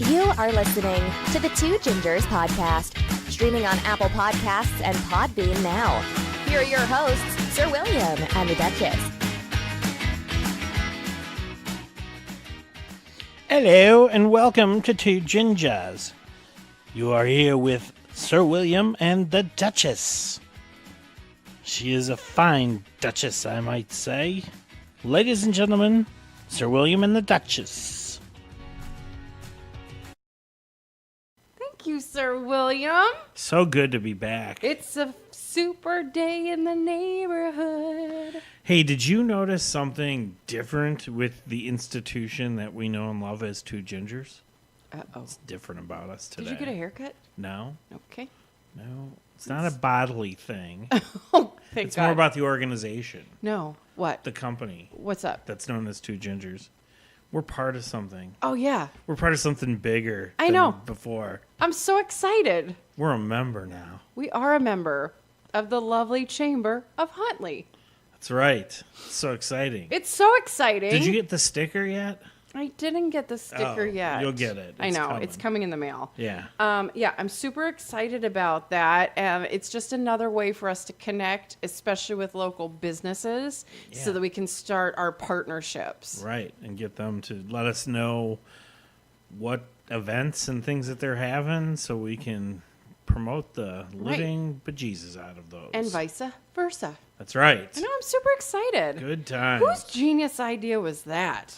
You are listening to the Two Gingers podcast, streaming on Apple Podcasts and Podbean now. Here are your hosts, Sir William and the Duchess. Hello and welcome to Two Gingers. You are here with Sir William and the Duchess. She is a fine Duchess, I might say. Ladies and gentlemen, Sir William and the Duchess. Thank you, Sir William. So good to be back. It's a super day in the neighborhood. Hey, did you notice something different with the institution that we know and love as Two Gingers? Uh-oh. It's different about us today. Did you get a haircut? No, Okay. no. It's not a bodily thing. Oh, thank It's God. more about the organization, No. What? the company What's up? that's known as Two Gingers. We're part of something. Oh, yeah. We're part of something bigger I than know. before. I'm so excited. We're a member now. We are a member of the lovely Chamber of Huntley. That's right. It's so exciting. It's so exciting. Did you get the sticker yet? I didn't get the sticker Oh, yet. you'll get it. I It's know. coming. It's coming in the mail. Yeah. Yeah, I'm super excited about that. It's just another way for us to connect, especially with local businesses, so Yeah. that we can start our partnerships. Right. And get them to let us know what events and things that they're having so we can promote the living bejesus out of those. And vice versa. That's right. I know, I'm super excited. Good times. Whose genius idea was that?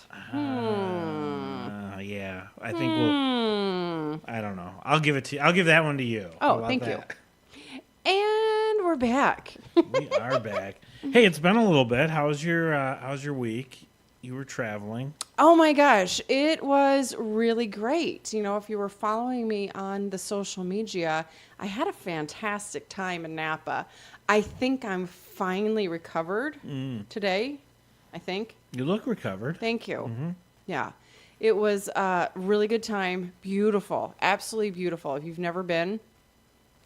Yeah. I think we'll. I don't know. I'll give it to you. I'll give that one to you. How Oh, about thank that? you. And we're back. We are back. Hey, it's been a little bit. How's your week? You were traveling. Oh my gosh, it was really great. You know, if you were following me on the social media, I had a fantastic time in Napa. I think I'm finally recovered today. I think. You look recovered. Thank you. Yeah. It was a really good time. Beautiful. Absolutely beautiful. If you've never been,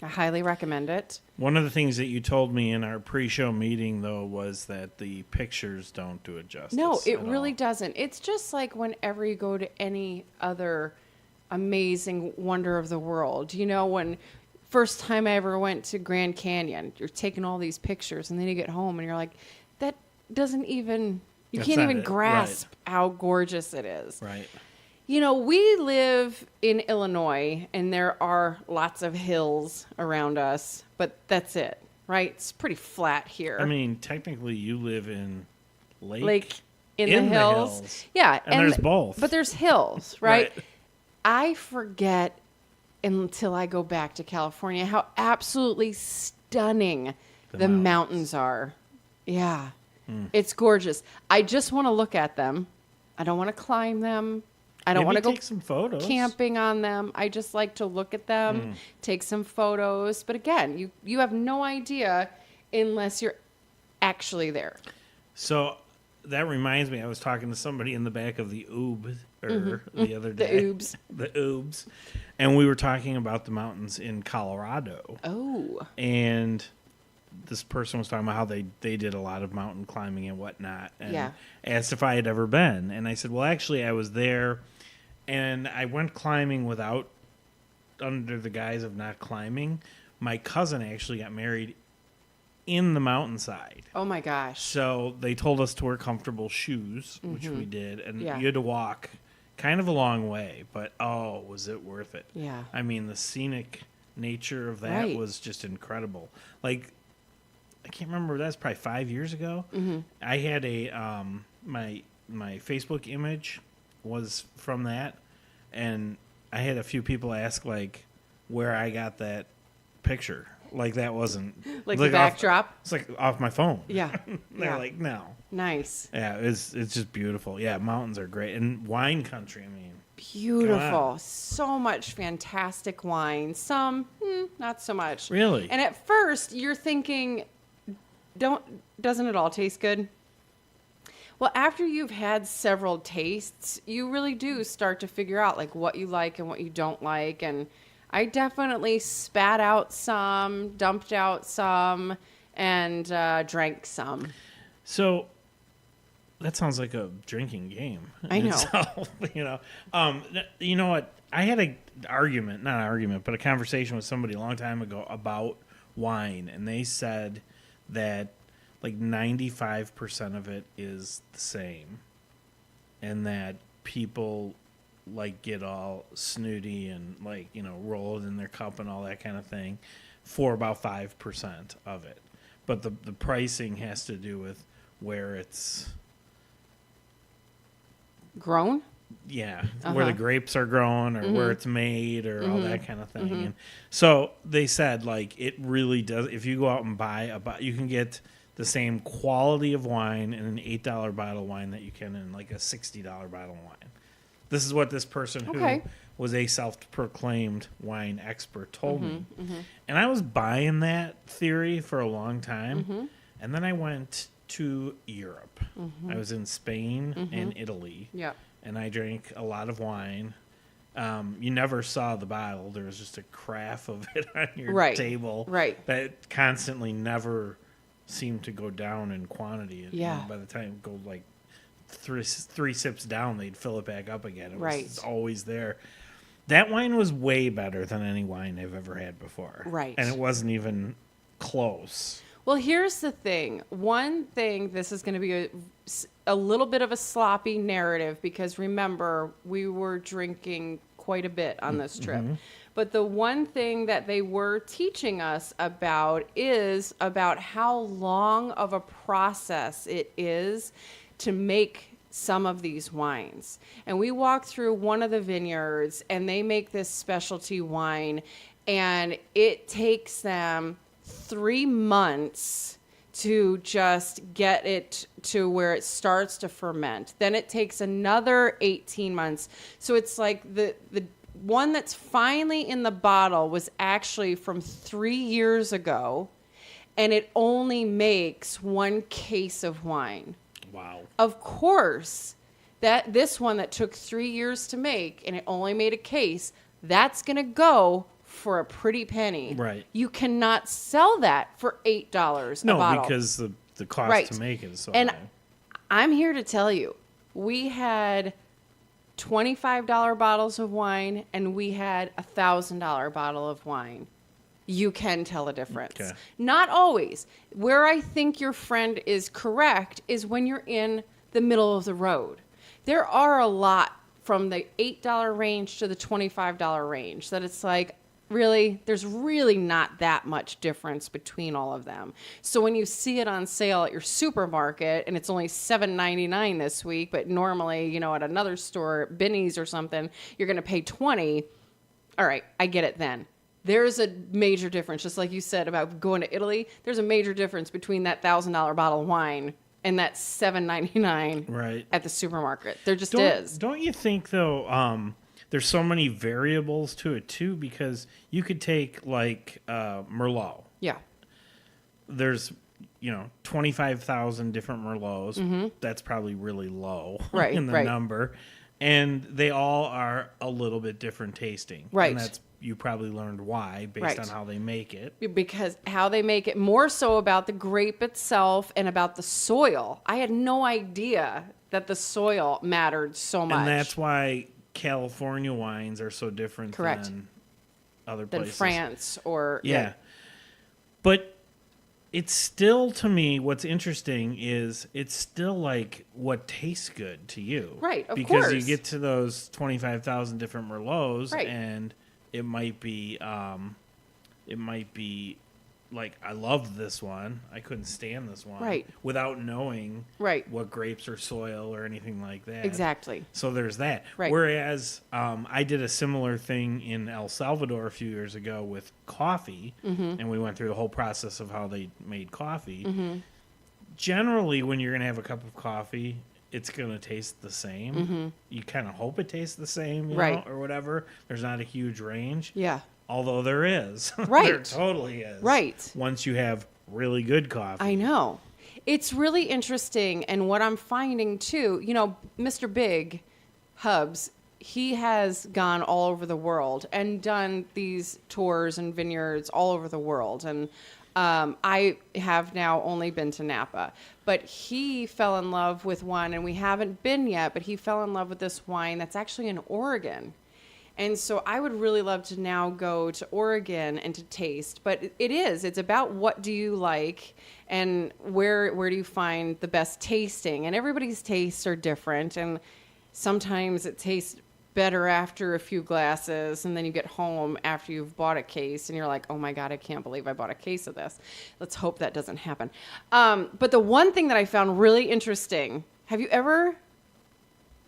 I highly recommend it. One of the things that you told me in our pre-show meeting, though, was that the pictures don't do it justice. No, it at really all. doesn't. It's just like whenever you go to any other amazing wonder of the world. You know, when first time I ever went to Grand Canyon, you're taking all these pictures and then you get home and you're like, that doesn't even, you That's can't not even it. grasp how gorgeous it is. Right. You know, we live in Illinois and there are lots of hills around us, but that's it, right? It's pretty flat here. I mean, technically, you live in like in, in the the hills. hills. Yeah, And there's both. But there's hills, right? Right. I forget until I go back to California how absolutely stunning the mountains are. Yeah. It's gorgeous. I just want to look at them. I don't want to climb them. I don't Maybe want to go take some photos. camping on them. I just like to look at them, take some photos. But again, you have no idea unless you're actually there. So that reminds me, I was talking to somebody in the back of the Oob the other day. Oobs. The Oobs. And we were talking about the mountains in Colorado. Oh. And this person was talking about how they did a lot of mountain climbing and whatnot. And Yeah. asked if I had ever been. And I said, well, actually, I was there. And I went climbing without, under the guise of not climbing. My cousin actually got married in the mountainside. Oh my gosh. So they told us to wear comfortable shoes, which we did. And Yeah. you had to walk kind of a long way. But, oh, was it worth it. Yeah. I mean, the scenic nature of that Right. was just incredible. Like, I can't remember, that's probably 5 years ago. I had a, my Facebook image was from that. And I had a few people ask, like, where I got that picture. Like, that wasn't... Like the off- backdrop? It's like off my phone. Yeah. They're Yeah. like, no. Nice. Yeah, it's just beautiful. Yeah, mountains are great. And wine country, I mean. Beautiful. So much fantastic wine. Some, not so much. Really? And at first, you're thinking, doesn't it all taste good? Well, after you've had several tastes, you really do start to figure out like what you like and what you don't like. And I definitely spat out some, dumped out some, and drank some. So That sounds like a drinking game. I know. Itself, you know what? I had not an argument, but a conversation with somebody a long time ago about wine, and they said that like 95% of it is the same, and that people like get all snooty and roll it in their cup and all that kind of thing for about 5% of it. But the pricing has to do with where it's Grown? where the grapes are grown or where it's made or all that kind of thing. And so they said it really does. If you go out and buy you can get the same quality of wine in an $8 bottle of wine that you can in like a $60 bottle of wine. This is what this person who was a self-proclaimed wine expert told me. And I was buying that theory for a long time. And then I went to Europe. I was in Spain and Italy. Yeah. And I drank a lot of wine. You never saw the bottle. There was just a carafe of it on your table. Right. That constantly never seemed to go down in quantity. Yeah. By the time it go like three sips down, they'd fill it back up again. It was always there. That wine was way better than any wine I've ever had before. Right. And it wasn't even close. Well, here's the thing. One thing, this is going to be a little bit of a sloppy narrative because remember, we were drinking quite a bit on this trip. But the one thing that they were teaching us about is about how long of a process it is to make some of these wines. And we walked through one of the vineyards and they make this specialty wine and it takes them 3 months to just get it to where it starts to ferment. Then it takes another 18 months. So it's like the one that's finally in the bottle was actually from 3 years ago, and it only makes 1 case of wine. Wow. Of course, this one that took 3 years to make and it only made a case, that's going to go for a pretty penny. Right. You cannot sell that for $8 a bottle. No, because the cost to make it is so and high. I'm here to tell you, we had $25 bottles of wine and we had a $1,000 bottle of wine. You can tell a difference. Okay. Not always. Where I think your friend is correct is when you're in the middle of the road. There are a lot from the $8 range to the $25 range that it's like, really, there's really not that much difference between all of them. So when you see it on sale at your supermarket and it's only $7.99 this week, but normally, at another store, Binny's or something, you're going to pay $20. All right, I get it then. There's a major difference, just like you said about going to Italy. There's a major difference between that $1,000 bottle of wine and that $7.99 at the supermarket. There just is. Don't you think, though, there's so many variables to it, too, because you could take, Merlot. Yeah. There's, 25,000 different Merlots. Mm-hmm. That's probably really low right, in the number. And they all are a little bit different tasting. Right. And you probably learned why based on how they make it. Because how they make it, more so about the grape itself and about the soil. I had no idea that the soil mattered so much. And that's why California wines are so different than other places. Than France or... Yeah. But it's still, to me, what's interesting is it's still what tastes good to you. Right, of because course. you get to those 25,000 different Merlots right. and it might be I love this one. I couldn't stand this one. Right. Without knowing right. what grapes or soil or anything like that. Exactly. So there's that. Right. Whereas I did a similar thing in El Salvador a few years ago with coffee, and we went through the whole process of how they made coffee. Generally, when you're going to have a cup of coffee, it's going to taste the same. You kind of hope it tastes the same, you know, or whatever. There's not a huge range. Yeah. Although there is. Right. There totally is. Right. Once you have really good coffee. I know. It's really interesting. And what I'm finding too, Mr. Big Hubs, he has gone all over the world and done these tours and vineyards all over the world. And I have now only been to Napa, but he fell in love with one, and we haven't been yet, but he fell in love with this wine that's actually in Oregon. And so I would really love to now go to Oregon and to taste. But it's about what do you like and where do you find the best tasting. And everybody's tastes are different. And sometimes it tastes better after a few glasses, and then you get home after you've bought a case and you're like, oh my God, I can't believe I bought a case of this. Let's hope that doesn't happen. But the one thing that I found really interesting, have you ever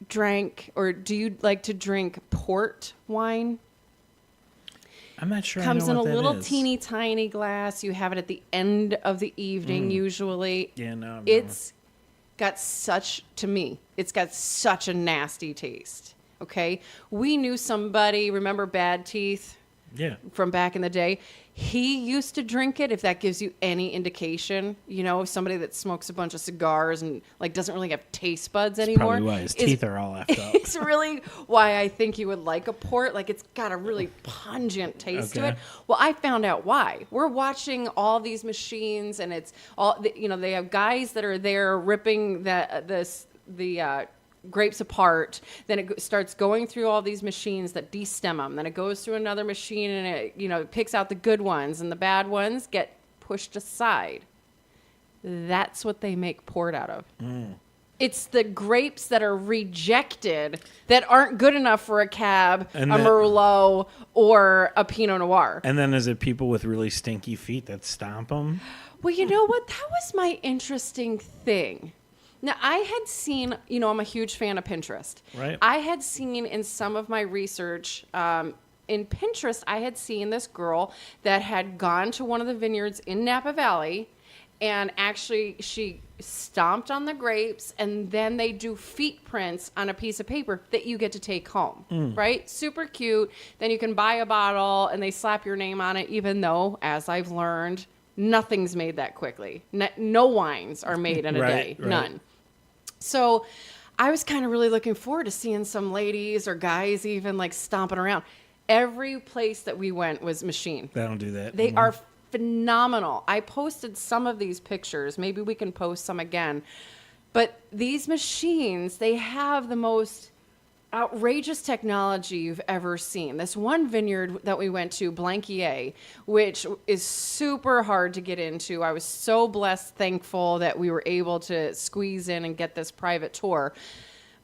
drank, or do you like to drink port wine? I'm not sure. Comes I know in what a little that is. teeny tiny glass. You have it at the end of the evening usually. Yeah, no. It's got such a nasty taste. Okay. We knew somebody, remember Bad Teeth? Yeah. From back in the day. He used to drink it, if that gives you any indication. You know, somebody that smokes a bunch of cigars and like doesn't really have taste buds anymore. Probably why his teeth are all effed up. It's really why I think you would like a port. Like, it's got a really pungent taste to it. Well, I found out why. We're watching all these machines, and it's all, you know, they have guys that are there ripping the grapes apart. Then it starts going through all these machines that destem them. Then it goes through another machine, and it, you know, picks out the good ones, and the bad ones get pushed aside. That's what they make port out of. It's the grapes that are rejected that aren't good enough for a Cab, And a Merlot, or a Pinot Noir. And then is it people with really stinky feet that stomp them? Well, you know what? That was my interesting thing. Now, I had seen, you know, I'm a huge fan of Pinterest. Right. I had seen in some of my research, in Pinterest, I had seen this girl that had gone to one of the vineyards in Napa Valley, and actually she stomped on the grapes, and then they do feet prints on a piece of paper that you get to take home, right? Super cute. Then you can buy a bottle, and they slap your name on it, even though, as I've learned, nothing's made that quickly. No wines are made in a day. Right. None. So I was kind of really looking forward to seeing some ladies or guys even like stomping around. Every place that we went was machine. They don't do that. They are phenomenal. I posted some of these pictures. Maybe we can post some again. But these machines, they have the most outrageous technology you've ever seen. This one vineyard that we went to, Blanquier, which is super hard to get into. I was so blessed, thankful that we were able to squeeze in and get this private tour.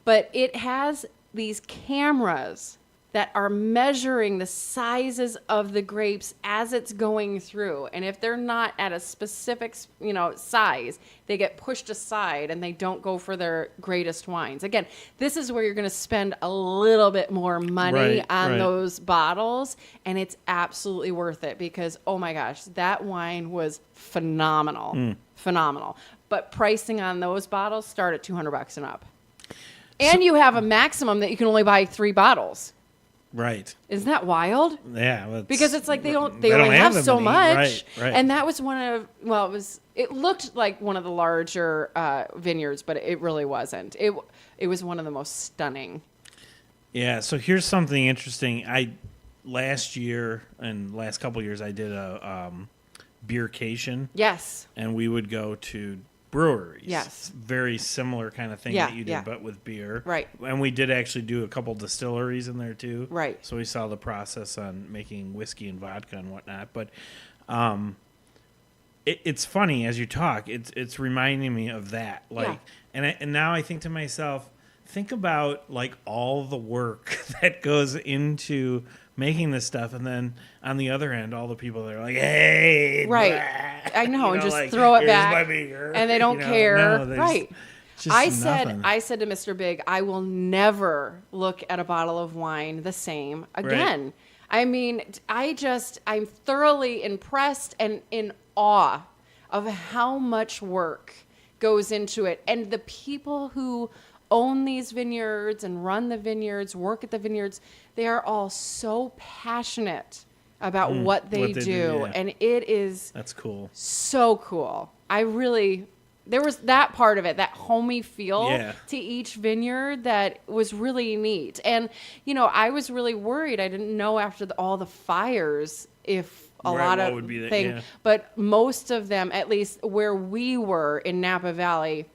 But it has these cameras that are measuring the sizes of the grapes as it's going through. And if they're not at a specific, you know, size, they get pushed aside and they don't go for their greatest wines. Again, this is where you're going to spend a little bit more money on those bottles, and it's absolutely worth it because, oh my gosh, that wine was phenomenal. Phenomenal. But pricing on those bottles start at $200 and up. And you have a maximum that you can only buy 3 bottles. Right. Isn't that wild? Yeah. Because it's like they only have them so many. much. Right. And that was one of, well, it looked like one of the larger vineyards, but it really wasn't. It was one of the most stunning. Yeah. So here's something interesting. Last year and last couple years, I did a beercation. Yes. And we would go to breweries. Yes. Very similar kind of thing that you did, but with beer. Right. And we did actually do a couple distilleries in there too. Right. So we saw the process on making whiskey and vodka and whatnot. But it's funny as you talk. It's reminding me of that. Like, and now I think to myself, think about like all the work that goes into making this stuff, and then on the other end, all the people that are like, "Hey, right, blah. I know," and just like, throw it "Here's back, my beer," and they don't care. No, right. just I nothing. said to Mr. Big, I will never look at a bottle of wine the same again. Right. I mean, I'm thoroughly impressed and in awe of how much work goes into it, and the people who own these vineyards and run the vineyards, work at the vineyards, they are all so passionate about what they do. Yeah. And it is That's cool. so cool. There was that part of it, that homey feel to each vineyard that was really neat. And, you know, I was really worried. I didn't know after all the fires if a Right, lot what of would be the- thing, yeah. but most of them, at least where we were in Napa Valley,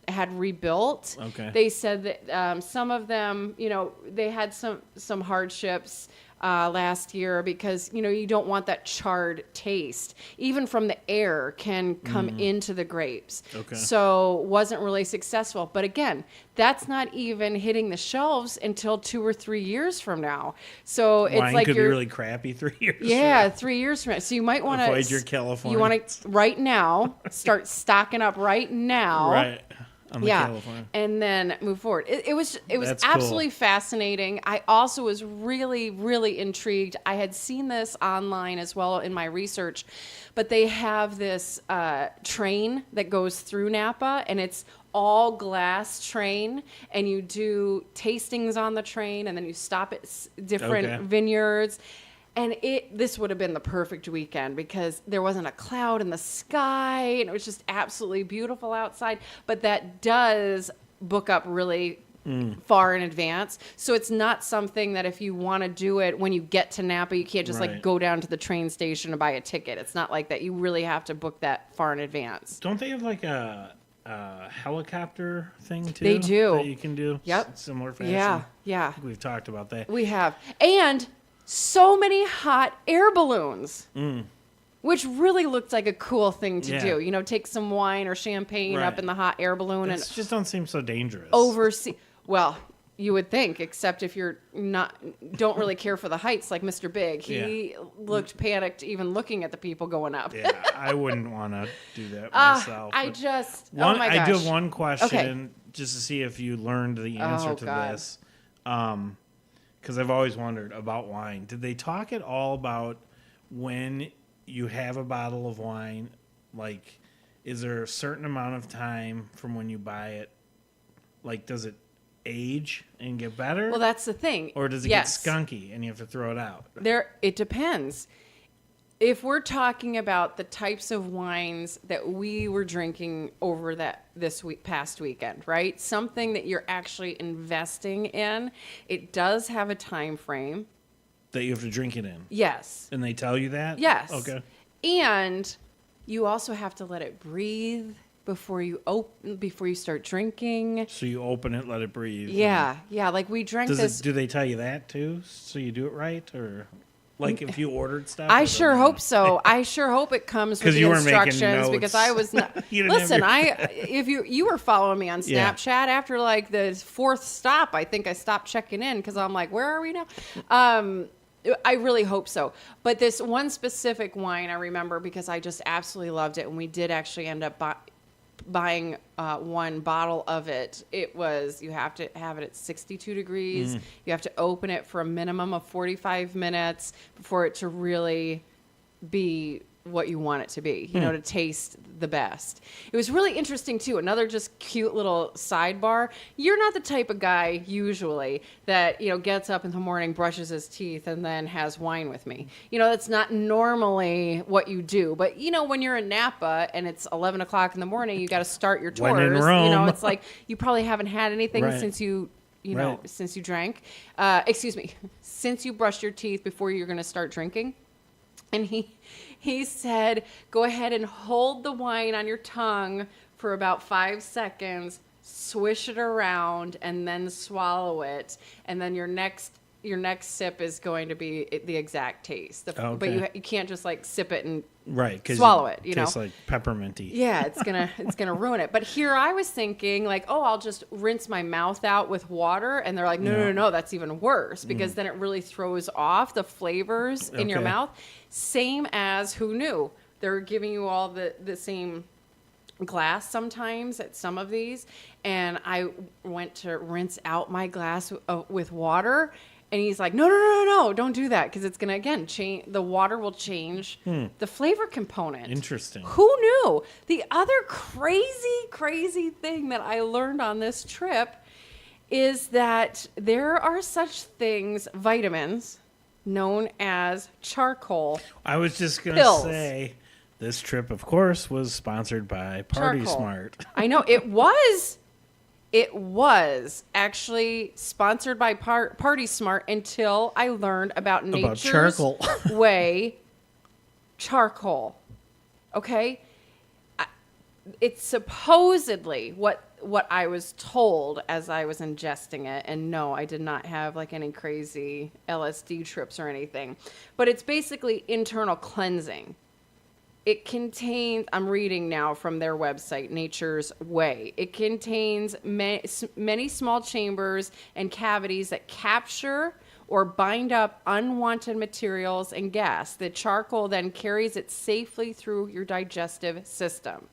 had rebuilt. Okay. They said that some of them, they had some hardships last year because, you don't want that charred taste. Even from the air can come into the grapes. Okay. So wasn't really successful. But again, that's not even hitting the shelves until 2 or 3 years from now. So it's Wine like could be you're really crappy 3 years. yeah, 3 years from now. So you might want to Avoid your California. You want to right now start stocking up right now. Right. On the Yeah, California. and then move forward. It was That's cool. absolutely fascinating. I also was really, really intrigued. I had seen this online as well in my research, but they have this train that goes through Napa, and it's all glass train, and you do tastings on the train, and then you stop at different Okay. vineyards. And this would have been the perfect weekend because there wasn't a cloud in the sky and it was just absolutely beautiful outside. But that does book up really far in advance. So it's not something that if you want to do it when you get to Napa, you can't just Right. like go down to the train station and buy a ticket. It's not like that. You really have to book that far in advance. Don't they have like a helicopter thing too? They do. That you can do. Yep. Similar fashion. Yeah, yeah. I think we've talked about that. We have. And so many hot air balloons, which really looked like a cool thing to Yeah. do. Take some wine or champagne Right. up in the hot air balloon This and just don't seem so dangerous. oversee. Well, you would think, except if you're don't really care for the heights like Mr. Big. He looked panicked even looking at the people going up. Yeah, I wouldn't want to do that myself. I but just, one, oh my gosh. I do have one question Okay. just to see if you learned the answer Oh, to God. this. Because I've always wondered about wine. Did they talk at all about when you have a bottle of wine? Like, is there a certain amount of time from when you buy it? Like, does it age and get better? Well, that's the thing. or does it Yes. get skunky and you have to throw it out? It depends. If we're talking about the types of wines that we were drinking over this past weekend, right? Something that you're actually investing in, it does have a time frame. That you have to drink it in? Yes. And they tell you that? Yes. Okay. And you also have to let it breathe before you start drinking. So you open it, let it breathe. Yeah. Yeah, like we drank Does this. do they tell you that too? So you do it right, or like if you ordered stuff? I or sure something? hope so. I sure hope it comes with 'Cause the you weren't making instructions because I notes. was not. You didn't have Listen, your- if you were following me on Yeah. Snapchat after like the fourth stop, I think I stopped checking in because I'm like, where are we now? I really hope so. But this one specific wine I remember because I just absolutely loved it, and we did actually end up buying one bottle of it. It was, you have to have it at 62 degrees. You have to open it for a minimum of 45 minutes for it to really be what you want it to be, to taste the best. It was really interesting too. Another just cute little sidebar. You're not the type of guy usually that, gets up in the morning, brushes his teeth, and then has wine with me. That's not normally what you do. But, when you're in Napa and it's 11 o'clock in the morning, you got to start your tours. When in Rome. It's like you probably haven't had anything Right. since you Right. since you drank. Excuse me, since you brushed your teeth before you're going to start drinking. And he said, go ahead and hold the wine on your tongue for about 5 seconds, swish it around, and then swallow it. And then your next sip is going to be the exact taste. But Okay. you can't just like sip it and Right, 'cause swallow it. tastes like pepperminty. yeah, it's gonna ruin it. But here I was thinking like, oh, I'll just rinse my mouth out with water, and they're like, no, that's even worse because then it really throws off the flavors in your Okay. mouth. Same as who knew? They're giving you all the same glass sometimes at some of these, and I went to rinse out my glass with water. And he's like, no, don't do that because it's going to, again, change. The water will change the flavor component. Interesting. Who knew? The other crazy thing that I learned on this trip is that there are such things, vitamins, known as charcoal. I was just going to Pills. say, this trip, of course, was sponsored by Party Charcoal. Smart. I know, it was. It was actually sponsored by Party Smart until I learned about nature's charcoal. way charcoal. Okay? It's supposedly what I was told as I was ingesting it. And no, I did not have like any crazy LSD trips or anything. But it's basically internal cleansing. It contains, I'm reading now from their website, Nature's Way. It contains many small chambers and cavities that capture or bind up unwanted materials and gas. The charcoal then carries it safely through your digestive system.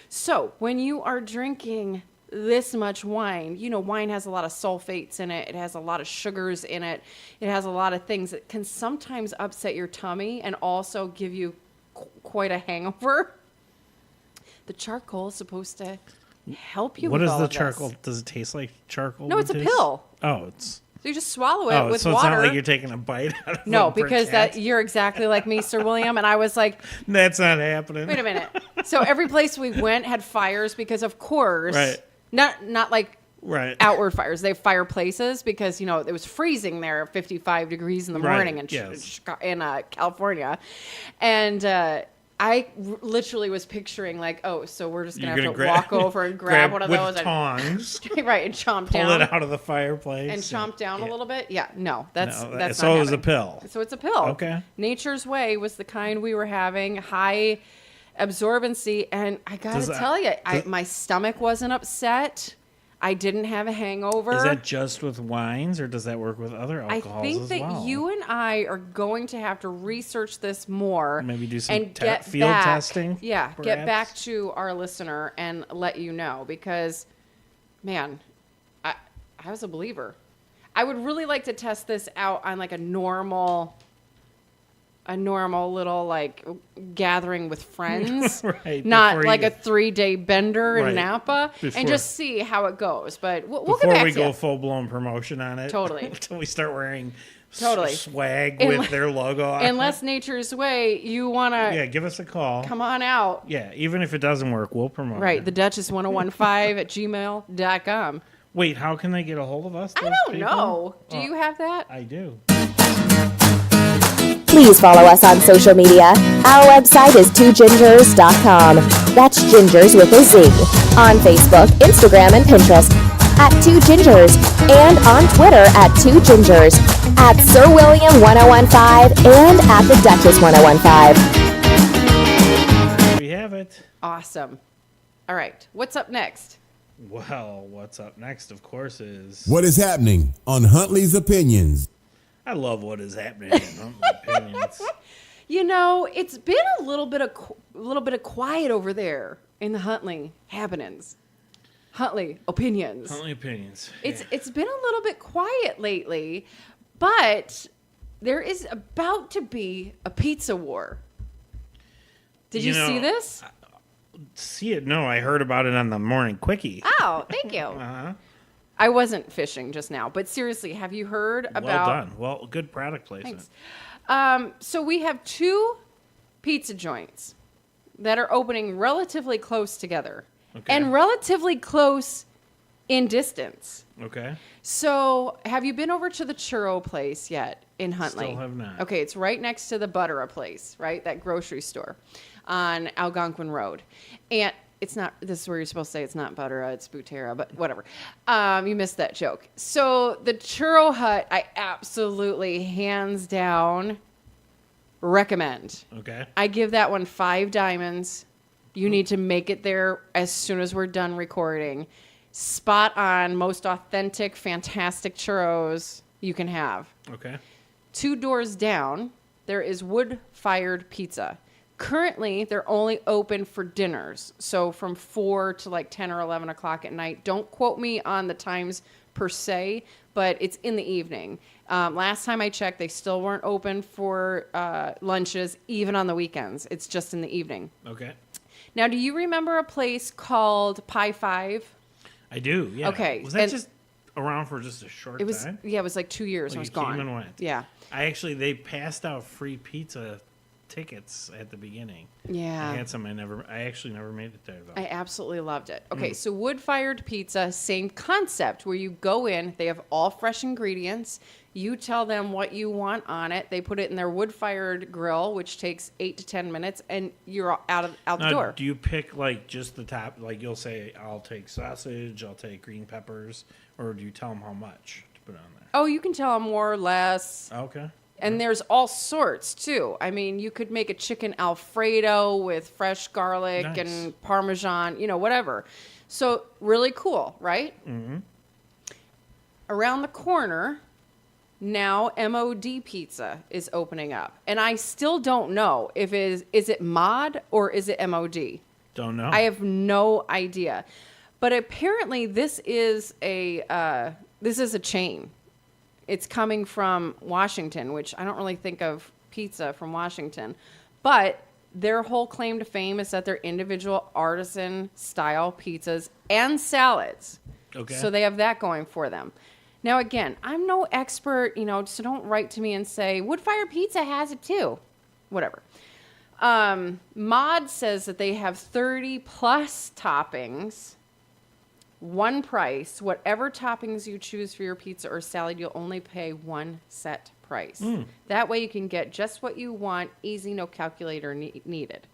So when you are drinking this much wine, you know, wine has a lot of sulfates in it. It has a lot of sugars in it. It has a lot of things that can sometimes upset your tummy and also give you quite a hangover. The charcoal is supposed to help you What with is all the of charcoal? this. Does it taste like charcoal? No, would it's a taste? pill. Oh, it's... So you just swallow it with so water. it's not like you're taking a bite out of No, a because briquette? you're exactly like me, Sir William. And I was like, That's not happening. wait a minute. So every place we went had fires because, of course, Right. Not like Right. outward fires. They have fireplaces because, you know, it was freezing there at 55 degrees in the Right, morning in, yes. in California. And I literally was picturing like, oh, so we're just going to have to walk over and grab one of with those. tongs, And, right, and chomp pull down. it out of the fireplace. And chomp down yeah. a little bit? Yeah, no, that's No, that's so not it was a happening. pill. So it's a pill. Okay. Nature's Way was the kind we were having, high absorbency, and I gotta Does that- tell you, does- my stomach wasn't upset. I didn't have a hangover. Is that just with wines, or does that work with other I alcohols think as that well? you and I are going to have to research this more. Maybe do some and get field back, testing, Yeah, get back perhaps? to our listener and let you know because, man, I was a believer. I would really like to test this out on like a normal little like gathering with friends, Right, not before like you- a 3-day bender in Right, Napa, before- and just see how it goes. But we'll get Before back we to go you. full blown promotion on it, Totally. until we start wearing Totally. swag Unless- with their logo on Unless Nature's Way, you want to yeah, give us a call. come on out. Yeah, even if it doesn't work, we'll promote Right, it. the Duchess1015 at gmail.com. Wait, how can they get a hold of us? I those don't people? know. Do Oh, you have that? I do. Please follow us on social media. Our website is twogingers.com. That's gingers with a Z. On Facebook, Instagram, and Pinterest at Two Gingers. And on Twitter at Two Gingers. At Sir William 1015 and at the Duchess 1015. We have it. Awesome. All right. What's up next? Well, what's up next, of course, is... What is happening on Huntley's Opinions? I love what is happening in Huntley Opinions. You know, it's been a little bit of quiet over there in the Huntley happenings. Huntley opinions. Huntley Opinions. It's been a little bit quiet lately, but there is about to be a pizza war. Did you see this? See it? No, I heard about it on the morning quickie. Oh, thank you. Uh-huh. I wasn't fishing just now, but seriously, have you heard about? Well done. Well, good product placement. Thanks. So we have 2 pizza joints that are opening relatively close together Okay. and relatively close in distance. Okay. So have you been over to the churro place yet in Huntley? Still have not. Okay, it's right next to the Buttera place, right? That grocery store on Algonquin Road. And it's not, this is where you're supposed to say it's not Buttera, it's Butera, but whatever. You missed that joke. So the Churro Hut, I absolutely, hands down, recommend. Okay. I give that one 5 diamonds. You need to make it there as soon as we're done recording. Spot on, most authentic, fantastic churros you can have. Okay. 2 doors down, there is wood-fired pizza. Currently, they're only open for dinners, so from 4 to like 10 or 11 o'clock at night. Don't quote me on the times per se, but it's in the evening. Last time I checked, they still weren't open for lunches, even on the weekends. It's just in the evening. Okay. Now, do you remember a place called Pie 5? I do. Yeah. Okay, Was that and- just around for just a short It was, time? yeah, it was like 2 years and Like it was it gone. came and went. Yeah. They passed out free pizza tickets at the beginning. Yeah. I had some. I actually never made it there though. I absolutely loved it. Okay, so wood-fired pizza, same concept, where you go in, they have all fresh ingredients. You tell them what you want on it. They put it in their wood-fired grill, which takes 8 to 10 minutes, and you're out the Now, door. do you pick like just the top? Like you'll say, I'll take sausage, I'll take green peppers, or do you tell them how much to put on there? Oh, you can tell them more or less. Okay. And there's all sorts, too. I mean, you could make a chicken Alfredo with fresh garlic Nice. and Parmesan, whatever. So, really cool, right? Mm-hmm. Around the corner, now MOD Pizza is opening up. And I still don't know if is it MOD or is it MOD? Don't know. I have no idea. But apparently this is a chain. It's coming from Washington, which I don't really think of pizza from Washington. But their whole claim to fame is that they're individual artisan style pizzas and salads. Okay. So they have that going for them. Now, again, I'm no expert, so don't write to me and say, Wood Fire Pizza has it too. Whatever. Mod says that they have 30 plus toppings. One price, whatever toppings you choose for your pizza or salad, you'll only pay one set price. That way you can get just what you want, easy, no calculator needed.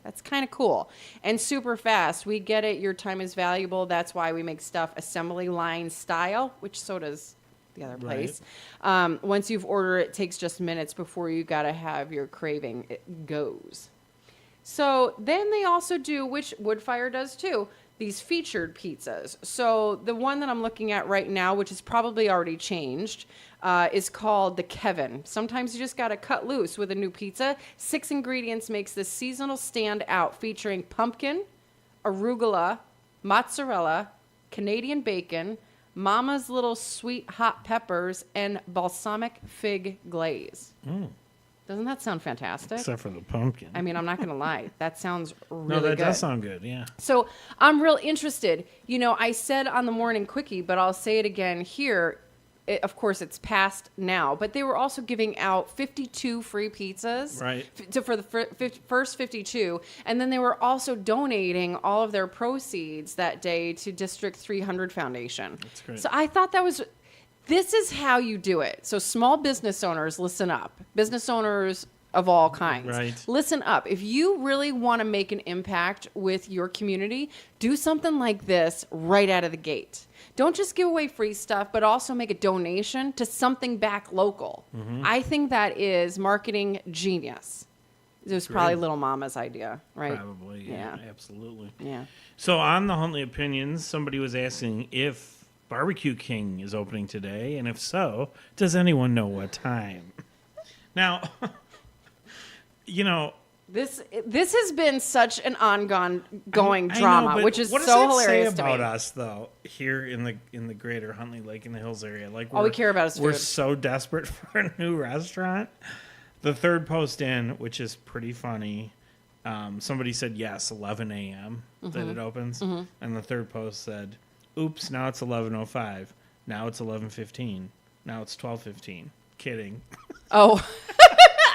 That's kind of cool. And super fast. We get it. Your time is valuable. That's why we make stuff assembly line style, which so does the other place. Once you've ordered it takes just minutes before you got to have your craving. It goes. So then they also do, which Woodfire does too, these featured pizzas. So the one that I'm looking at right now, which is probably already changed, is called the Kevin. Sometimes you just got to cut loose with a new pizza. 6 ingredients makes this seasonal stand out, featuring pumpkin, arugula, mozzarella, Canadian bacon, Mama's Little Sweet Hot Peppers, and balsamic fig glaze. Doesn't that sound fantastic? Except for the pumpkin. I mean, I'm not going to lie. That sounds really no, that good. does sound good. Yeah. So I'm real interested. I said on the morning quickie, but I'll say it again here. Of course, it's past now, but they were also giving out 52 free pizzas Right. for the first 52. And then they were also donating all of their proceeds that day to District 300 Foundation. That's great. So I thought this is how you do it. So small business owners, listen up. Business owners of all kinds. Right. Listen up. If you really want to make an impact with your community, do something like this right out of the gate. Don't just give away free stuff, but also make a donation to something back local. Mm-hmm. I think that is marketing genius. It was probably Great. Little Mama's idea, right? Probably. Yeah. Absolutely. Yeah. So on the Huntley Opinions, somebody was asking if Barbecue King is opening today, and if so, does anyone know what time? Now, This has been such an ongoing I drama, know, but which is what so does that hilarious say to about me. us, though, here in the greater Huntley Lake in the Hills area? Like, All we care about is we're food. so desperate for a new restaurant. The third post in, which is pretty funny, somebody said yes, 11 a.m. that Mm-hmm. it opens, and the third post said, "Oops, now it's 11:05. Now it's 11:15. Now it's 12:15." Kidding. Oh,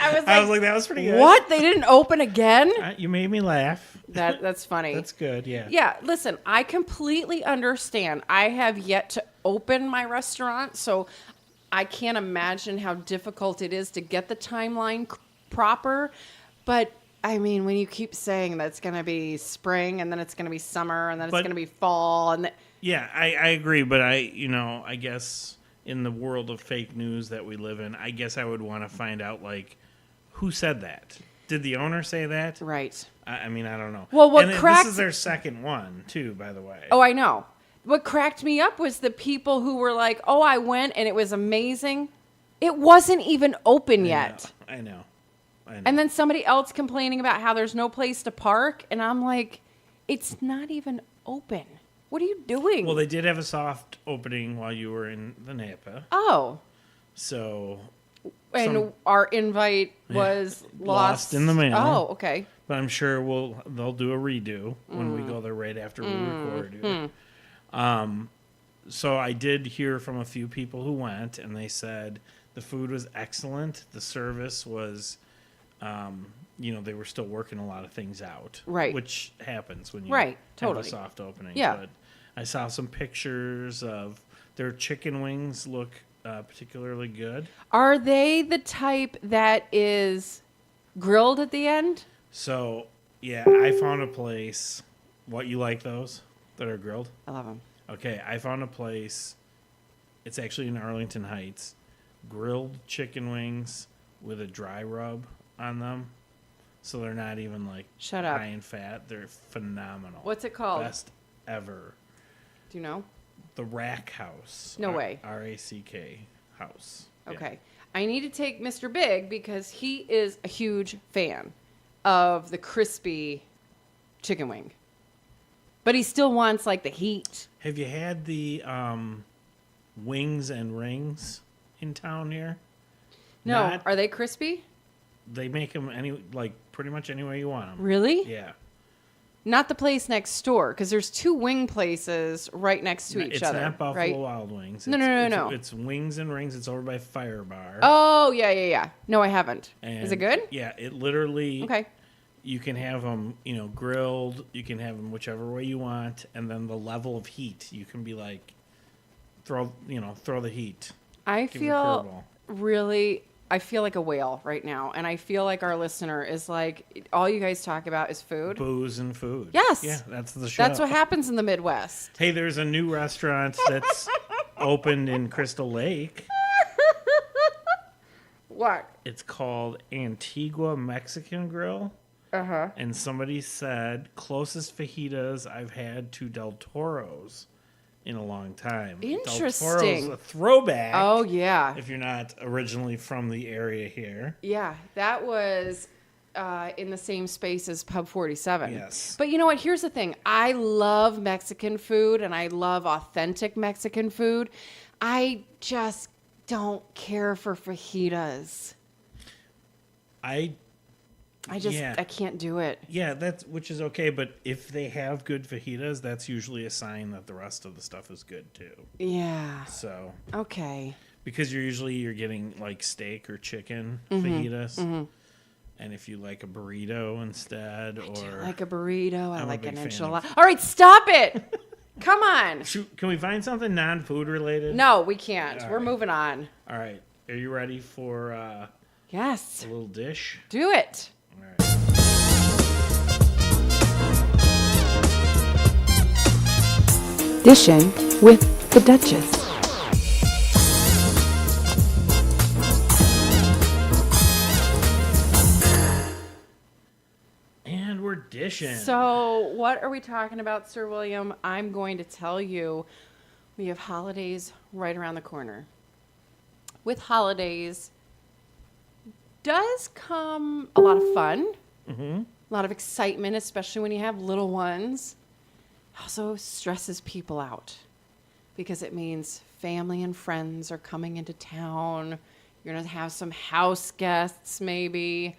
I was I was like, that was pretty good. what? They didn't open again? You made me laugh. That's funny. That's good. Yeah. Yeah, listen, I completely understand. I have yet to open my restaurant, so I can't imagine how difficult it is to get the timeline proper. But I mean, when you keep saying that it's going to be spring and then it's going to be summer and then it's But- going to be fall and Yeah, I agree, but I guess in the world of fake news that we live in, I guess I would want to find out, like, who said that? Did the owner say that? right. I mean, I don't know. Well, what and cracked- this is their second one, too, by the way. Oh, I know. What cracked me up was the people who were like, "Oh, I went and it was amazing." It wasn't even open yet. I know. And then somebody else complaining about how there's no place to park. And I'm like, it's not even open. What are you doing? Well, they did have a soft opening while you were in the Napa. oh. So, And Some- our invite was Lost in the mail. Oh, okay. but I'm sure they'll do a redo when we go there right after we record here. So I did hear from a few people who went, and they said the food was excellent. The service was they were still working a lot of things out. Right. Which happens when you Right, have totally. a soft opening. Yeah. But I saw some pictures of their chicken wings look particularly good. Are they the type that is grilled at the end? So, yeah, I found a place. What, you like those that are grilled? I love them. Okay, I found a place. It's actually in Arlington Heights. Grilled chicken wings with a dry rub on them. So they're not even like Shut up. high in fat. They're phenomenal. What's it called? Best ever. Do you know? The Rack House. No way. RACK House. Yeah. Okay. I need to take Mr. Big because he is a huge fan of the crispy chicken wing. But he still wants like the heat. Have you had the wings and rings in town here? No, Not- are they crispy? They make them pretty much any way you want them. Really? Yeah. Not the place next door, because there's two wing places right next to each It's other. not Buffalo right? Wild Wings. No, no. It's Wings and Rings. It's over by Fire Bar. Oh, yeah. No, I haven't. Is it And, good? Yeah, it literally. Okay. You can have them, grilled. You can have them whichever way you want, and then the level of heat, you can be like, throw the heat. I Give it a feel curveball. I feel like a whale right now, and I feel like our listener is like, all you guys talk about is food. Booze and food. Yes. Yeah, that's the show. That's what happens in the Midwest. Hey, there's a new restaurant that's opened in Crystal Lake. What? It's called Antigua Mexican Grill. Uh-huh. And somebody said, closest fajitas I've had to Del Toro's in a long time. Del Toro's Interesting. a throwback. Oh, yeah. If you're not originally from the area here. Yeah, that was in the same space as Pub 47. Yes. But you know what? Here's the thing. I love Mexican food, and I love authentic Mexican food. I just don't care for fajitas. I can't do it. Yeah, which is okay, but if they have good fajitas, that's usually a sign that the rest of the stuff is good too. Yeah. So, Okay. because you're getting like steak or chicken Mm-hmm. fajitas. And if you like a burrito instead, or Like a burrito. I I'm a like big an fan of- enchilada. All right, stop it. Come on. Shoot, can we find something non-food related? No, we can't. All We're right. moving on. All right, are you ready for a Yes. little dish? Do it. All right. Dishing with the Duchess. And we're dishing. So, what are we talking about, Sir William? I'm going to tell you we have holidays right around the corner. With holidays does come a lot of fun, a lot of excitement, especially when you have little ones. Also stresses people out because it means family and friends are coming into town. You're going to have some house guests, maybe.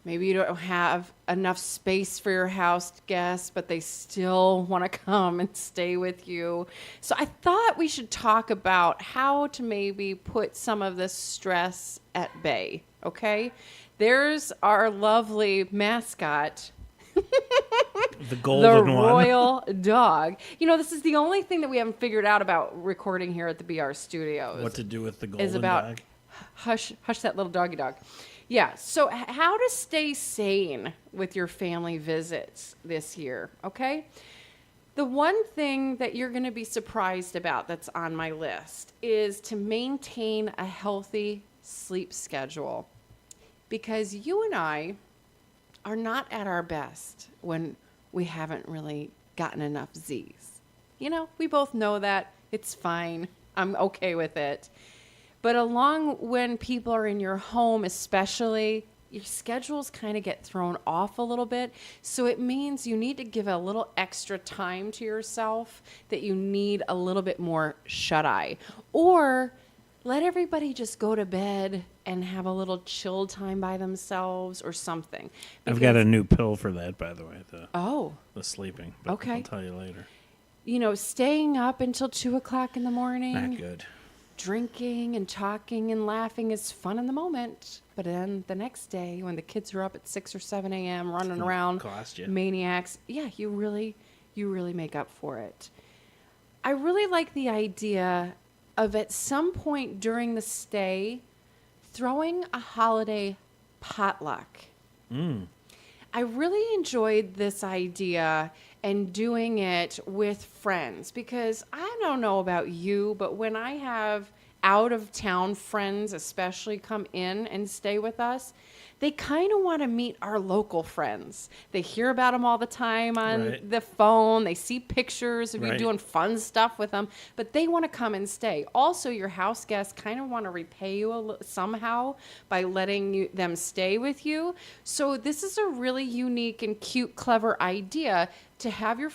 Maybe you don't have enough space for your house guests, but they still want to come and stay with you. So I thought we should talk about how to maybe put some of this stress at bay, okay? There's our lovely mascot, the the golden one. royal dog. You know, this is the only thing that we haven't figured out about recording here at the BR Studios. What to do with the golden is about dog? hush that little doggy dog. Yeah, so how to stay sane with your family visits this year, okay? The one thing that you're going to be surprised about that's on my list is to maintain a healthy sleep schedule, because you and I are not at our best when we haven't really gotten enough Z's. You know, we both know that. It's fine. I'm okay with it. But along when people are in your home, especially, your schedules kind of get thrown off a little bit. So it means you need to give a little extra time to yourself, that you need a little bit more shut-eye. Or let everybody just go to bed and have a little chill time by themselves or something. I've got a new pill for that, by the way, Oh, the sleeping. But Okay. I'll tell you later. you know, staying up until 2 o'clock in the morning. Not good. drinking and talking and laughing is fun in the moment. But then the next day, when the kids are up at 6 or 7 a.m. running around, cost you. maniacs, yeah, you really make up for it. I really like the idea of at some point during the stay, throwing a holiday potluck. I really enjoyed this idea and doing it with friends because I don't know about you, but when I have out of town friends especially come in and stay with us, they kind of want to meet our local friends. They hear about them all the time on Right. the phone. They see pictures of you Right. doing fun stuff with them, but they want to come and stay. Also, your house guests kind of want to repay you somehow by letting them stay with you. So this is a really unique and cute, clever idea to have your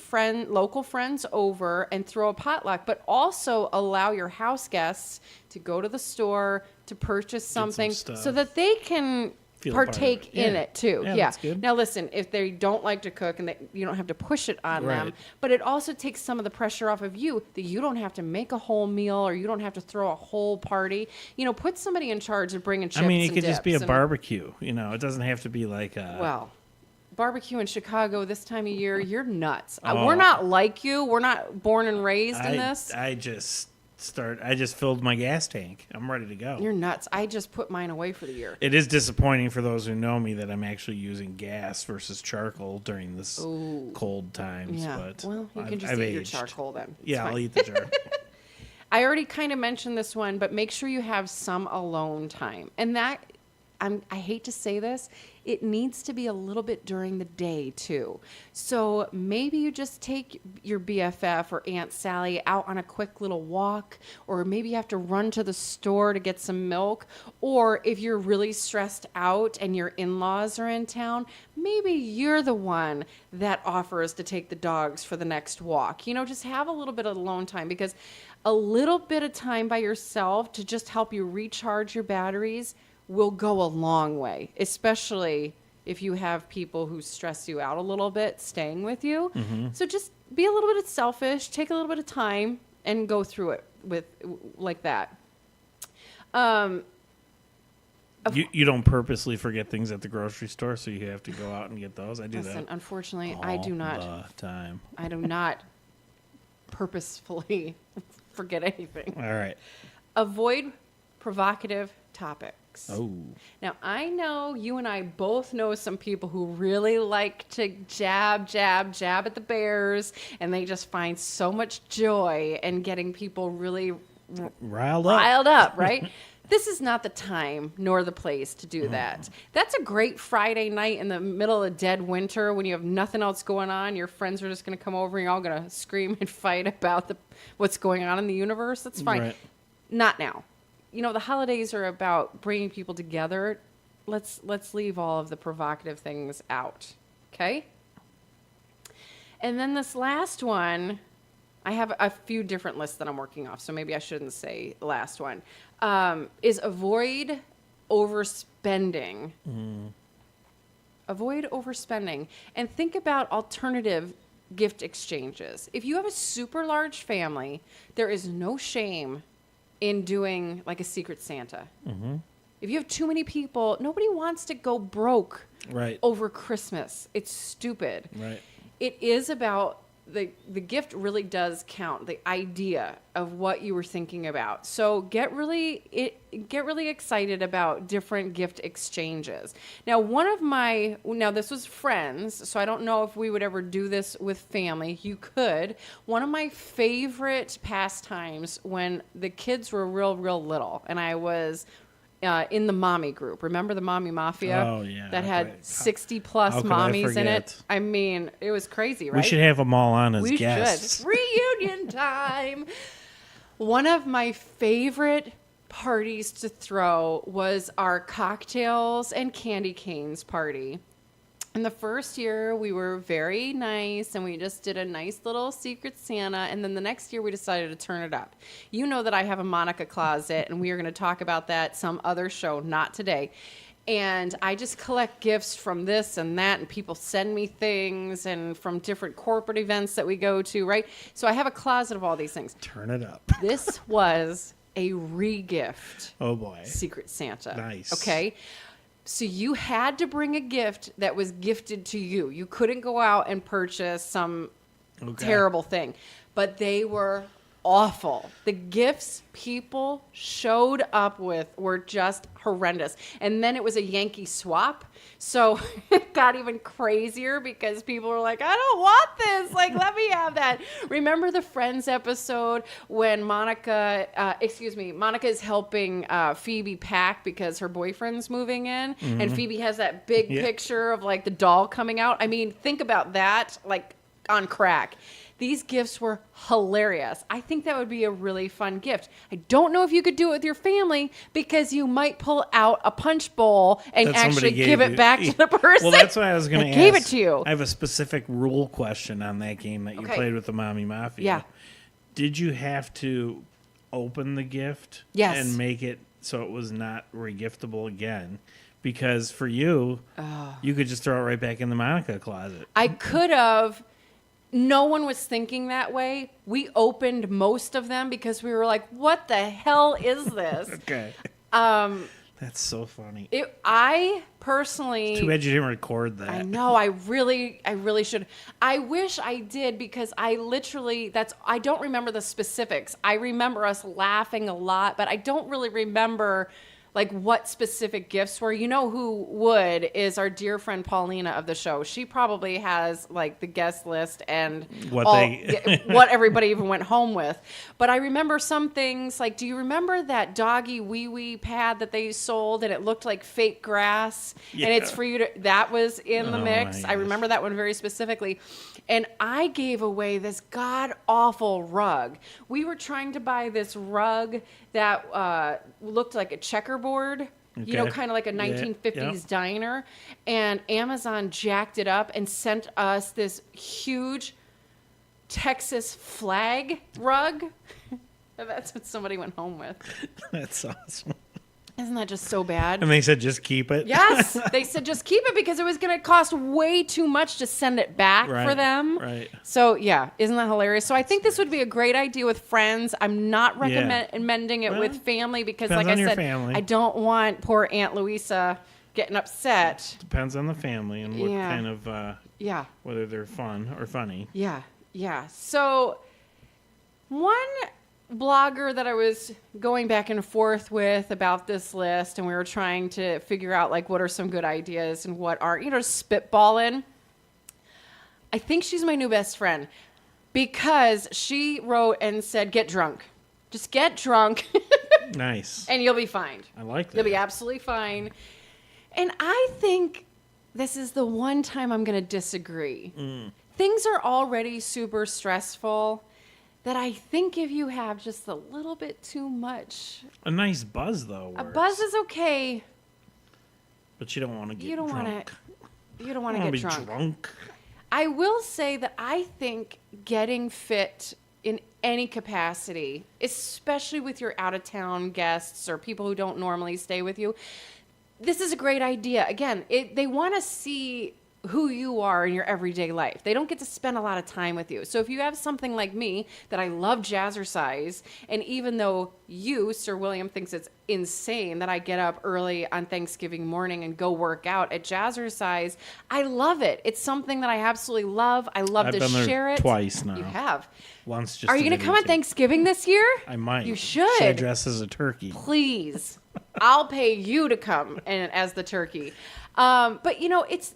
local friends over and throw a potluck, but also allow your house guests to go to the store to purchase something so stuff. that they can Feel a part of partake it. in Yeah. it too. Yeah, Yeah. that's good. Now listen, if they don't like to cook and you don't have to push it on them, Right. but it also takes some of the pressure off of you that you don't have to make a whole meal or you don't have to throw a whole party. You know, put somebody in charge of bringing chips I mean, it and could just be a dips and- barbecue. You know, it doesn't have to be like a. Well, barbecue in Chicago this time of year, you're nuts. Oh. We're not like you. We're not born and raised in this. I just filled my gas tank. I'm ready to go. You're nuts. I just put mine away for the year. It is disappointing for those who know me that I'm actually using gas versus charcoal during this cold times. Yeah. But Well, you can just I've eat your aged. charcoal then. It's Yeah, fine. I'll eat the charcoal. I already kind of mentioned this one, but make sure you have some alone time. And that, I hate to say this, it needs to be a little bit during the day too. So maybe you just take your BFF or Aunt Sally out on a quick little walk, or maybe you have to run to the store to get some milk. Or if you're really stressed out and your in-laws are in town, maybe you're the one that offers to take the dogs for the next walk. You know, just have a little bit of alone time because a little bit of time by yourself to just help you recharge your batteries will go a long way, especially if you have people who stress you out a little bit staying with you. So just be a little bit selfish, take a little bit of time, and go through it with like that. You don't purposely forget things at the grocery store, so you have to go out and get those. I do Listen, that. unfortunately, all I do not. the time. I do not purposefully forget anything. All right. Avoid provocative topics. Oh. Now, I know you and I both know some people who really like to jab at the Bears, and they just find so much joy in getting people really Riled up. riled up, right? This is not the time nor the place to do that. That's a great Friday night in the middle of dead winter when you have nothing else going on. Your friends are just going to come over and you're all going to scream and fight about what's going on in the universe. That's fine. Right. Not now. You know, the holidays are about bringing people together. Let's leave all of the provocative things out, okay? And then this last one, I have a few different lists that I'm working off, so maybe I shouldn't say last one, is avoid overspending. Avoid overspending and think about alternative gift exchanges. If you have a super large family, there is no shame in doing like a Secret Santa. If you have too many people, nobody wants to go broke Right. over Christmas. It's stupid. Right. It is about the gift really does count, the idea of what you were thinking about. So get really excited about different gift exchanges. Now, this was friends, so I don't know if we would ever do this with family. You could. One of my favorite pastimes when the kids were real little, and I was in the mommy group. Remember the Mommy Mafia? Oh, yeah. That had Right. 60 plus How could I mommies in it. forget? I mean, it was crazy, right? We should have them all on as We guests. should. Reunion time. One of my favorite parties to throw was our cocktails and candy canes party. In the first year, we were very nice, and we just did a nice little Secret Santa, and then the next year, we decided to turn it up. You know that I have a Monica closet, and we are going to talk about that some other show, not today. And I just collect gifts from this and that, and people send me things, and from different corporate events that we go to, right? So I have a closet of all these things. Turn it up. This was a re-gift Oh boy. Secret Santa. Nice. Okay. So you had to bring a gift that was gifted to you. You couldn't go out and purchase some Okay. terrible thing. But they were awful. The gifts people showed up with were just horrendous. And then it was a Yankee swap. So it got even crazier because people were like, I don't want this. Like, let me have that. Remember the Friends episode when Monica is helping Phoebe pack because her boyfriend's moving in, and Phoebe has that big Yeah. picture of like the doll coming out. I mean, think about that, like on crack. These gifts were hilarious. I think that would be a really fun gift. I don't know if you could do it with your family because you might pull out a punch bowl and That somebody actually gave give it you. back to the person. Well, that's what I was going to that ask. gave it to you. I have a specific rule question on that game that you Okay. played with the Mommy Mafia. Yeah. Did you have to open the gift Yes. and make it so it was not regiftable again? Because for you, you could just throw it right back in the Monica closet. I could have. No one was thinking that way. We opened most of them because we were like, what the hell is this? Okay. That's so funny. I personally... Too bad you didn't record that. I know. I really should. I wish I did because I don't remember the specifics. I remember us laughing a lot, but I don't really remember like what specific gifts were. You know who would is our dear friend Paulina of the show. She probably has like the guest list and What what everybody even went home with. But I remember some things like, do you remember that doggy wee wee pad that they sold and it looked like fake grass? Yeah. And it's for you to, that was in the Oh, mix. my I gosh. remember that one very specifically. And I gave away this god awful rug. We were trying to buy this rug that looked like a checkerboard, you know, Okay. kind of like a Yeah, 1950s yeah. diner. And Amazon jacked it up and sent us this huge Texas flag rug. That's what somebody went home with. That's awesome. Isn't that just so bad? And they said just keep it? Yes, they said just keep it because it was going to cost way too much to send it back for Right, them. right. So yeah, isn't that hilarious? So I think this would be a great idea with friends. I'm not recommending it Well, with family because, depends like on I your said, family. I don't want poor Aunt Louisa getting upset. Depends on the family and what Yeah. kind of, Yeah, whether they're fun or funny. yeah. So one blogger that I was going back and forth with about this list, and we were trying to figure out like what are some good ideas and what aren't, spitballing. I think she's my new best friend because she wrote and said, get drunk. Just get drunk Nice. and you'll be fine. I like that. You'll be absolutely fine. And I think this is the one time I'm going to disagree. Things are already super stressful that I think if you have just a little bit too much, A nice buzz, though. a works. buzz is okay. But you don't want to get You don't want drunk. to. You don't want I to wanna get be drunk. I will say that I think getting fit in any capacity, especially with your out-of-town guests or people who don't normally stay with you, this is a great idea. Again, they want to see who you are in your everyday life. They don't get to spend a lot of time with you. So if you have something like me that I love jazzercise, and even though you, Sir William, thinks it's insane that I get up early on Thanksgiving morning and go work out at jazzercise, I love it. It's something that I absolutely love. I love I've to been there share it. twice now. You have. Once just Are you to going to come on videotape. Thanksgiving this year? I might. You should. Should I dress as a turkey? Please. I'll pay you to come and as the turkey. But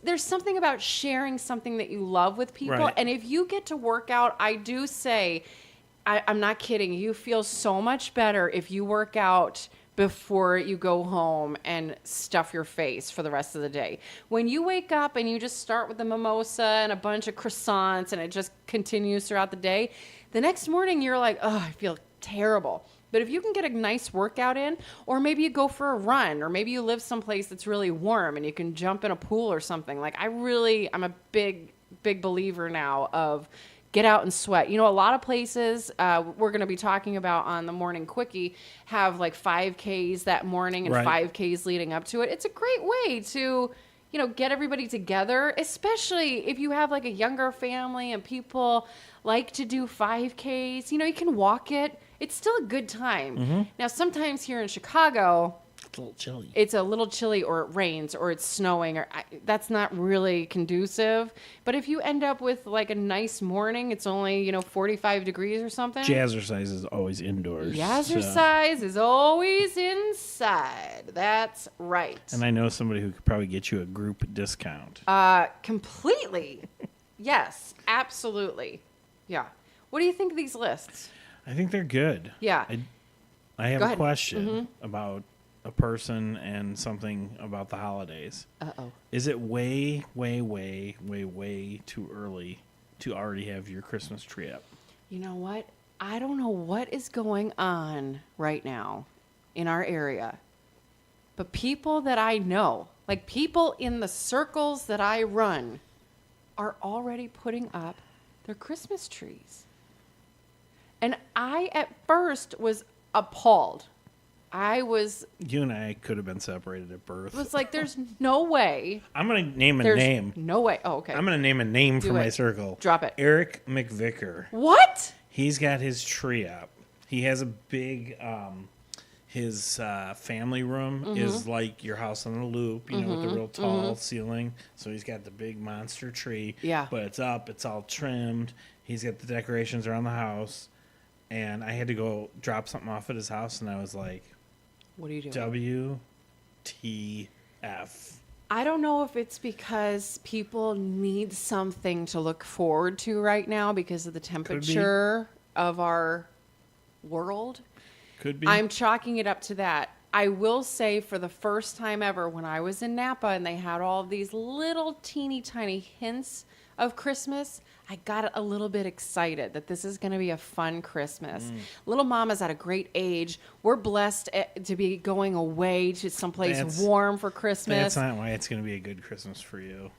there's something about sharing something that you love with people. Right. And if you get to work out, I do say, I'm not kidding. You feel so much better if you work out before you go home and stuff your face for the rest of the day. When you wake up and you just start with a mimosa and a bunch of croissants and it just continues throughout the day, the next morning you're like, oh, I feel terrible. But if you can get a nice workout in, or maybe you go for a run, or maybe you live someplace that's really warm and you can jump in a pool or something. Like I'm a big believer now of get out and sweat. A lot of places we're going to be talking about on the Morning Quickie have like 5Ks that morning and Right. 5Ks leading up to it. It's a great way to, get everybody together, especially if you have like a younger family and people like to do 5Ks. You can walk it It's still a good time. Mm-hmm. Now, sometimes here in Chicago, It's a little chilly. it's a little chilly, or it rains, or it's snowing, or that's not really conducive. But if you end up with like a nice morning, it's only 45 degrees or something. Jazzercise is always indoors. so- Jazzercise is always inside. That's right. And I know somebody who could probably get you a group discount. Completely. Yes, absolutely. Yeah. What do you think of these lists? I think they're good. Yeah. I have Go a ahead. question about a person and something about the holidays. Uh-oh. Is it way, way, way, way, way too early to already have your Christmas tree up? You know what? I don't know what is going on right now in our area, but people that I know, like people in the circles that I run, are already putting up their Christmas trees. And I, at first, was appalled. I was You and I could have been separated at birth. like, there's no way. I'm going to name a There's name. no way. Oh, okay. I'm going to name a name for Do my it. circle. Drop it. Eric McVicker. What? He's got his tree up. He has a big, his family room Mm-hmm. is like your house on a loop, with the real tall ceiling. So he's got the big monster tree. Yeah. But it's up, it's all trimmed. He's got the decorations around the house. And I had to go drop something off at his house, and I was like, What are you doing? WTF. I don't know if it's because people need something to look forward to right now because of the temperature of our world. Could be. I'm chalking it up to that. I will say, for the first time ever, when I was in Napa and they had all of these little teeny tiny hints of Christmas, I got a little bit excited that this is going to be a fun Christmas. Little Mama's at a great age. We're blessed to be going away to someplace That's- warm for Christmas. That's not why it's going to be a good Christmas for you.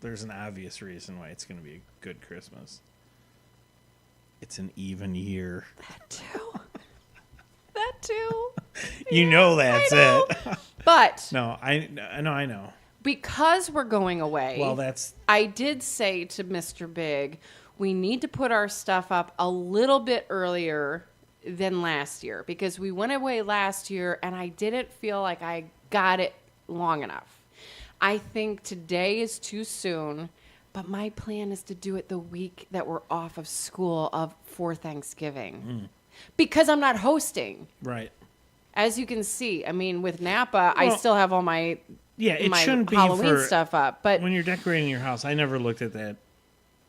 There's an obvious reason why it's going to be a good Christmas. It's an even year. That too. You know that's I know. it. But No, I know. because we're going away, Well, that's I did say to Mr. Big, we need to put our stuff up a little bit earlier than last year because we went away last year and I didn't feel like I got it long enough. I think today is too soon, but my plan is to do it the week that we're off of school for Thanksgiving because I'm not hosting. right. As you can see, I mean, with Napa, I Well, still have all my Yeah, it my shouldn't be Halloween for stuff up, but when you're decorating your house. I never looked at that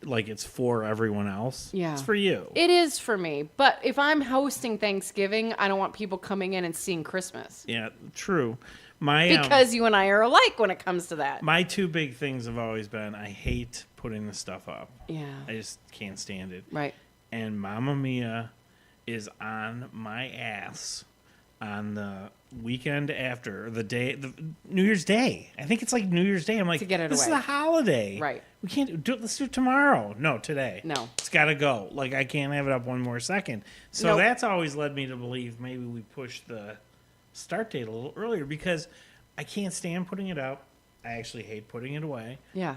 like it's for everyone else. Yeah. It's for you. it is for me. But if I'm hosting Thanksgiving, I don't want people coming in and seeing Christmas Yeah, true. My because you and I are alike when it comes to that. my two big things have always been I hate putting the stuff up. Yeah, I just can't stand it. right. And Mamma Mia is on my ass on the weekend after the New Year's Day. I think it's like New Year's Day. I'm like, To get it this away. is a holiday. Right. We can't do it. Let's do it tomorrow. No, today. No. It's got to go. Like, I can't have it up one more second. So Nope. that's always led me to believe maybe we push the start date a little earlier because I can't stand putting it up. I actually hate putting it away. Yeah.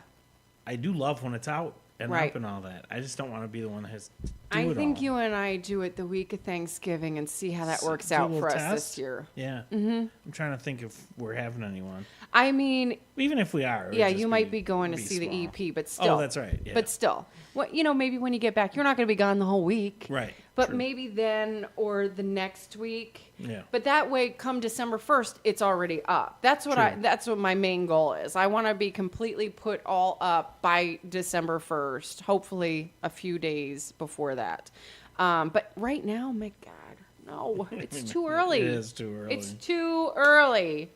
I do love when it's out and Right. up and all that. I just don't want to be the one that has to do I it think all. you and I do it the week of Thanksgiving and see how that works Do a out little for us test. this year. Yeah. Mm-hmm. I'm trying to think if we're having anyone. I mean, Even if we are. it would yeah, just you might be going to see small. the EP, but still. Oh, that's right. Yeah. But still, maybe when you get back, you're not going to be gone the whole week. Right. But True. maybe then or the next week. Yeah. But that way, come December 1st, it's already up. That's what True. that's what my main goal is. I want to be completely put all up by December 1st. Hopefully, a few days before that. But right now, my God, no, it's too early. It is too early. It's too early.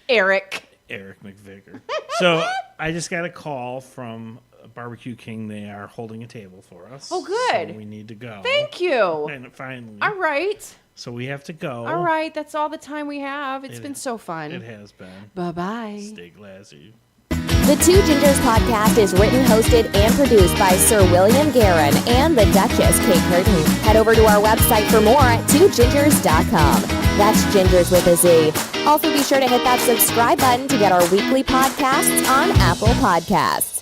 Eric. Eric McVicker. So I just got a call from Barbecue King. They are holding a table for us. Oh, good. So we need to go. Thank you. And finally. All right. So we have to go. All right. That's all the time we have. It's It been is. so fun. It has been. Bye-bye. Stay classy. The Two Gingers podcast is written, hosted, and produced by Sir William Guerin and the Duchess Kate Curtin. Head over to our website for more at twogingers.com. That's Gingers with a Z. Also be sure to hit that subscribe button to get our weekly podcasts on Apple Podcasts.